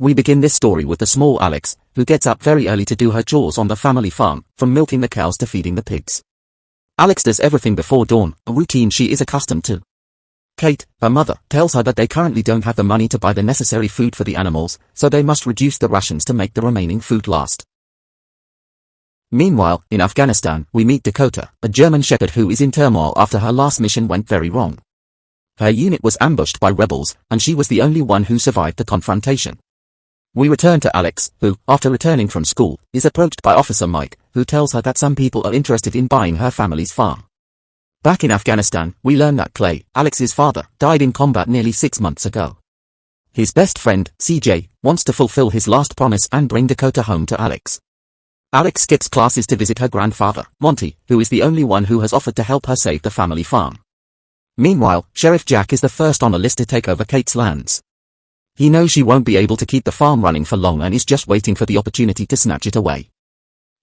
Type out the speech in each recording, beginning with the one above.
We begin this story with the small Alex, who gets up very early to do her chores on the family farm, from milking the cows to feeding the pigs. Alex does everything before dawn, a routine she is accustomed to. Kate, her mother, tells her that they currently don't have the money to buy the necessary food for the animals, so they must reduce the rations to make the remaining food last. Meanwhile, in Afghanistan, we meet Dakota, a German shepherd who is in turmoil after her last mission went very wrong. Her unit was ambushed by rebels, and she was the only one who survived the confrontation. We return to Alex, who, after returning from school, is approached by Officer Mike, who tells her that some people are interested in buying her family's farm. Back in Afghanistan, we learn that Clay, Alex's father, died in combat nearly 6 months ago. His best friend, CJ, wants to fulfill his last promise and bring Dakota home to Alex. Alex skips classes to visit her grandfather, Monty, who is the only one who has offered to help her save the family farm. Meanwhile, Sheriff Jack is the first on the list to take over Kate's lands. He knows she won't be able to keep the farm running for long and is just waiting for the opportunity to snatch it away.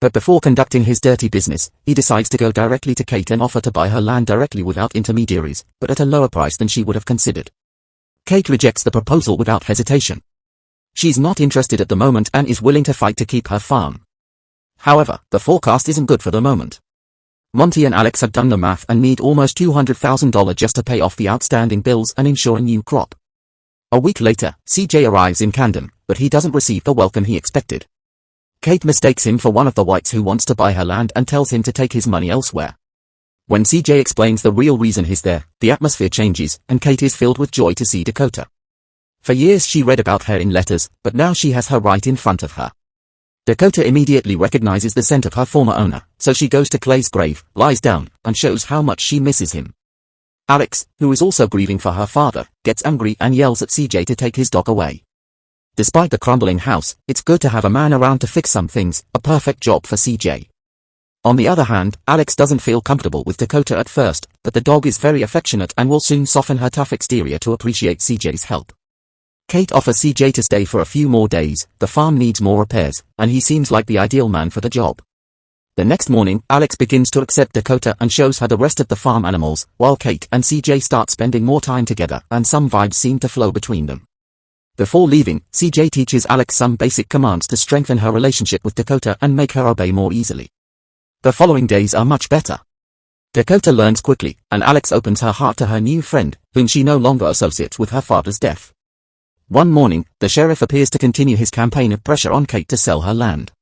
But before conducting his dirty business, he decides to go directly to Kate and offer to buy her land directly without intermediaries, but at a lower price than she would have considered. Kate rejects the proposal without hesitation. She's not interested at the moment and is willing to fight to keep her farm. However, the forecast isn't good for the moment. Monty and Alex have done the math and need almost $200,000 just to pay off the outstanding bills and ensure a new crop. A week later, CJ arrives in Camden, but he doesn't receive the welcome he expected. Kate mistakes him for one of the whites who wants to buy her land and tells him to take his money elsewhere. When CJ explains the real reason he's there, the atmosphere changes, and Kate is filled with joy to see Dakota. For years she read about her in letters, but now she has her right in front of her. Dakota immediately recognizes the scent of her former owner, so she goes to Clay's grave, lies down, and shows how much she misses him. Alex, who is also grieving for her father, gets angry and yells at CJ to take his dog away. Despite the crumbling house, it's good to have a man around to fix some things, a perfect job for CJ. On the other hand, Alex doesn't feel comfortable with Dakota at first, but the dog is very affectionate and will soon soften her tough exterior to appreciate CJ's help. Kate offers CJ to stay for a few more days, the farm needs more repairs, and he seems like the ideal man for the job. The next morning, Alex begins to accept Dakota and shows her the rest of the farm animals, while Kate and CJ start spending more time together and some vibes seem to flow between them. Before leaving, CJ teaches Alex some basic commands to strengthen her relationship with Dakota and make her obey more easily. The following days are much better. Dakota learns quickly, and Alex opens her heart to her new friend, whom she no longer associates with her father's death. One morning, the sheriff appears to continue his campaign of pressure on Kate to sell her land.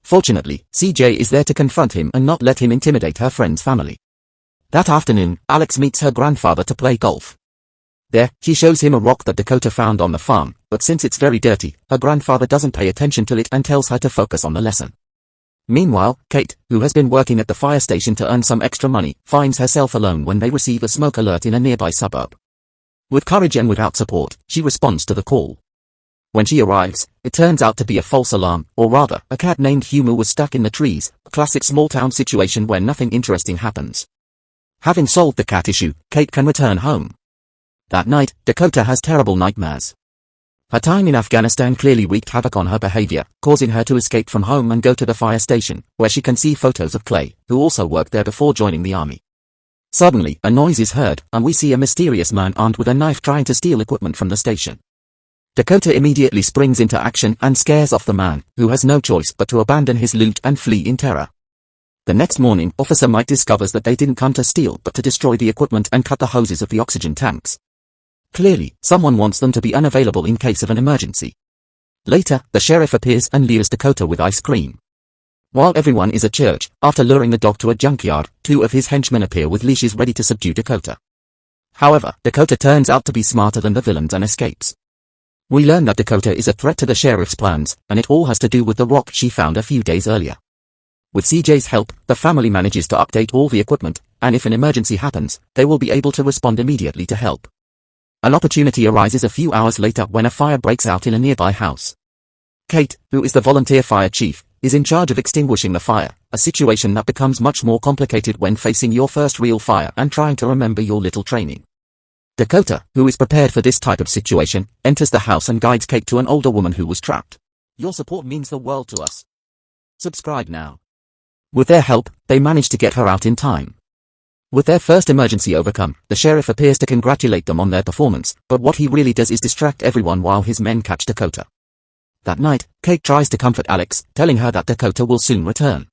Fortunately, CJ is there to confront him and not let him intimidate her friend's family. That afternoon, Alex meets her grandfather to play golf. There, she shows him a rock that Dakota found on the farm, but since it's very dirty, her grandfather doesn't pay attention to it and tells her to focus on the lesson. Meanwhile, Kate, who has been working at the fire station to earn some extra money, finds herself alone when they receive a smoke alert in a nearby suburb. With courage and without support, she responds to the call. When she arrives, it turns out to be a false alarm, or rather, a cat named Humu was stuck in the trees, a classic small-town situation where nothing interesting happens. Having solved the cat issue, Kate can return home. That night, Dakota has terrible nightmares. Her time in Afghanistan clearly wreaked havoc on her behavior, causing her to escape from home and go to the fire station, where she can see photos of Clay, who also worked there before joining the army. Suddenly, a noise is heard, and we see a mysterious man armed with a knife trying to steal equipment from the station. Dakota immediately springs into action and scares off the man, who has no choice but to abandon his loot and flee in terror. The next morning, Officer Mike discovers that they didn't come to steal but to destroy the equipment and cut the hoses of the oxygen tanks. Clearly, someone wants them to be unavailable in case of an emergency. Later, the sheriff appears and lures Dakota with ice cream. While everyone is at church, after luring the dog to a junkyard, 2 of his henchmen appear with leashes ready to subdue Dakota. However, Dakota turns out to be smarter than the villains and escapes. We learn that Dakota is a threat to the sheriff's plans, and it all has to do with the rock she found a few days earlier. With CJ's help, the family manages to update all the equipment, and if an emergency happens, they will be able to respond immediately to help. An opportunity arises a few hours later when a fire breaks out in a nearby house. Kate, who is the volunteer fire chief, is in charge of extinguishing the fire, a situation that becomes much more complicated when facing your first real fire and trying to remember your little training. Dakota, who is prepared for this type of situation, enters the house and guides Kate to an older woman who was trapped. Your support means the world to us. Subscribe now. With their help, they manage to get her out in time. With their first emergency overcome, the sheriff appears to congratulate them on their performance, but what he really does is distract everyone while his men catch Dakota. That night, Kate tries to comfort Alex, telling her that Dakota will soon return.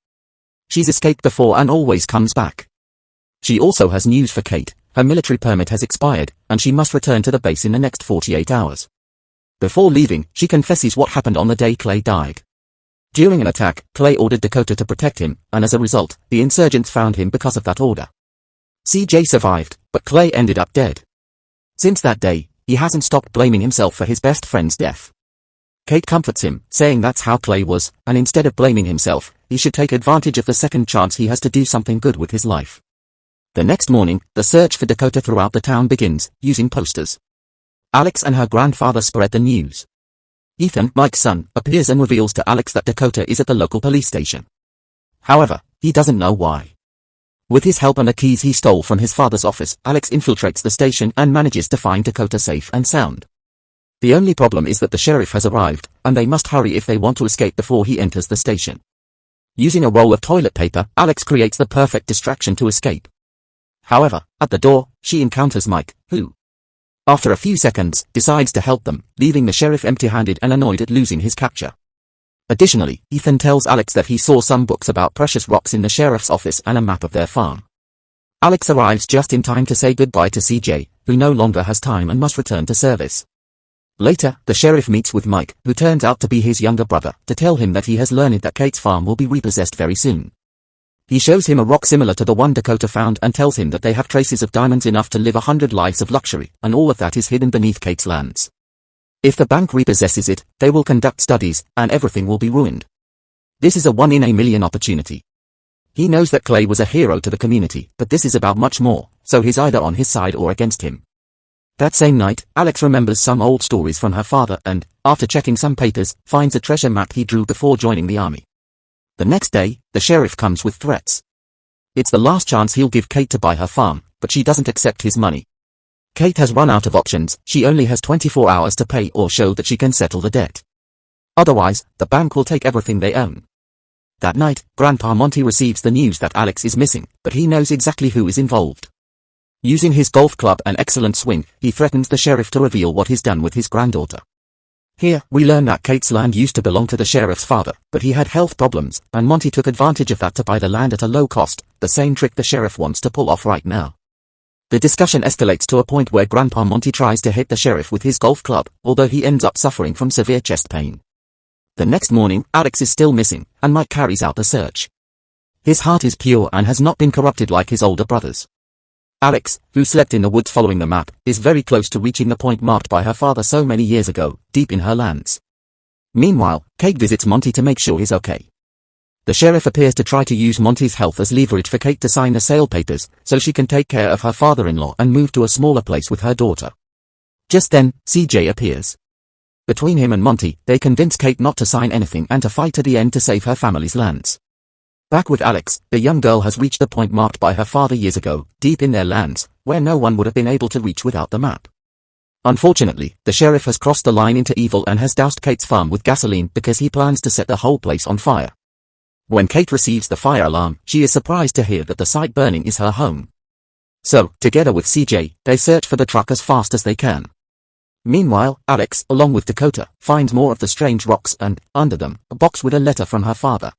She's escaped before and always comes back. She also has news for Kate. Her military permit has expired, and she must return to the base in the next 48 hours. Before leaving, she confesses what happened on the day Clay died. During an attack, Clay ordered Dakota to protect him, and as a result, the insurgents found him because of that order. CJ survived, but Clay ended up dead. Since that day, he hasn't stopped blaming himself for his best friend's death. Kate comforts him, saying that's how Clay was, and instead of blaming himself, he should take advantage of the second chance he has to do something good with his life. The next morning, the search for Dakota throughout the town begins, using posters. Alex and her grandfather spread the news. Ethan, Mike's son, appears and reveals to Alex that Dakota is at the local police station. However, he doesn't know why. With his help and the keys he stole from his father's office, Alex infiltrates the station and manages to find Dakota safe and sound. The only problem is that the sheriff has arrived, and they must hurry if they want to escape before he enters the station. Using a roll of toilet paper, Alex creates the perfect distraction to escape. However, at the door, she encounters Mike, who, after a few seconds, decides to help them, leaving the sheriff empty-handed and annoyed at losing his capture. Additionally, Ethan tells Alex that he saw some books about precious rocks in the sheriff's office and a map of their farm. Alex arrives just in time to say goodbye to CJ, who no longer has time and must return to service. Later, the sheriff meets with Mike, who turns out to be his younger brother, to tell him that he has learned that Kate's farm will be repossessed very soon. He shows him a rock similar to the one Dakota found and tells him that they have traces of diamonds enough to live 100 lives of luxury, and all of that is hidden beneath Kate's lands. If the bank repossesses it, they will conduct studies, and everything will be ruined. This is a 1-in-a-million opportunity. He knows that Clay was a hero to the community, but this is about much more, so he's either on his side or against him. That same night, Alex remembers some old stories from her father and, after checking some papers, finds a treasure map he drew before joining the army. The next day, the sheriff comes with threats. It's the last chance he'll give Kate to buy her farm, but she doesn't accept his money. Kate has run out of options, she only has 24 hours to pay or show that she can settle the debt. Otherwise, the bank will take everything they own. That night, Grandpa Monty receives the news that Alex is missing, but he knows exactly who is involved. Using his golf club and excellent swing, he threatens the sheriff to reveal what he's done with his granddaughter. Here, we learn that Kate's land used to belong to the sheriff's father, but he had health problems, and Monty took advantage of that to buy the land at a low cost, the same trick the sheriff wants to pull off right now. The discussion escalates to a point where Grandpa Monty tries to hit the sheriff with his golf club, although he ends up suffering from severe chest pain. The next morning, Alex is still missing, and Mike carries out the search. His heart is pure and has not been corrupted like his older brothers. Alex, who slept in the woods following the map, is very close to reaching the point marked by her father so many years ago, deep in her lands. Meanwhile, Kate visits Monty to make sure he's okay. The sheriff appears to try to use Monty's health as leverage for Kate to sign the sale papers, so she can take care of her father-in-law and move to a smaller place with her daughter. Just then, CJ appears. Between him and Monty, they convince Kate not to sign anything and to fight to the end to save her family's lands. Back with Alex, the young girl has reached the point marked by her father years ago, deep in their lands, where no one would have been able to reach without the map. Unfortunately, the sheriff has crossed the line into evil and has doused Kate's farm with gasoline because he plans to set the whole place on fire. When Kate receives the fire alarm, she is surprised to hear that the site burning is her home. So, together with CJ, they search for the truck as fast as they can. Meanwhile, Alex, along with Dakota, finds more of the strange rocks and, under them, a box with a letter from her father.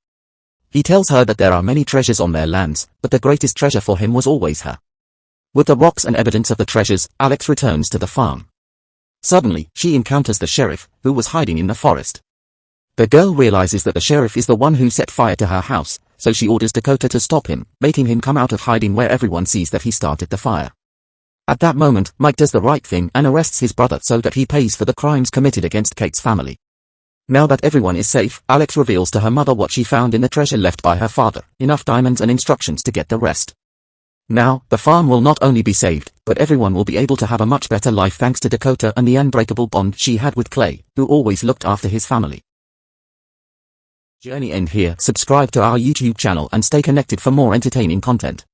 He tells her that there are many treasures on their lands, but the greatest treasure for him was always her. With the rocks and evidence of the treasures, Alex returns to the farm. Suddenly, she encounters the sheriff, who was hiding in the forest. The girl realizes that the sheriff is the one who set fire to her house, so she orders Dakota to stop him, making him come out of hiding where everyone sees that he started the fire. At that moment, Mike does the right thing and arrests his brother so that he pays for the crimes committed against Kate's family. Now that everyone is safe, Alex reveals to her mother what she found in the treasure left by her father, enough diamonds and instructions to get the rest. Now, the farm will not only be saved, but everyone will be able to have a much better life thanks to Dakota and the unbreakable bond she had with Clay, who always looked after his family. Journey end here. Subscribe to our YouTube channel and stay connected for more entertaining content.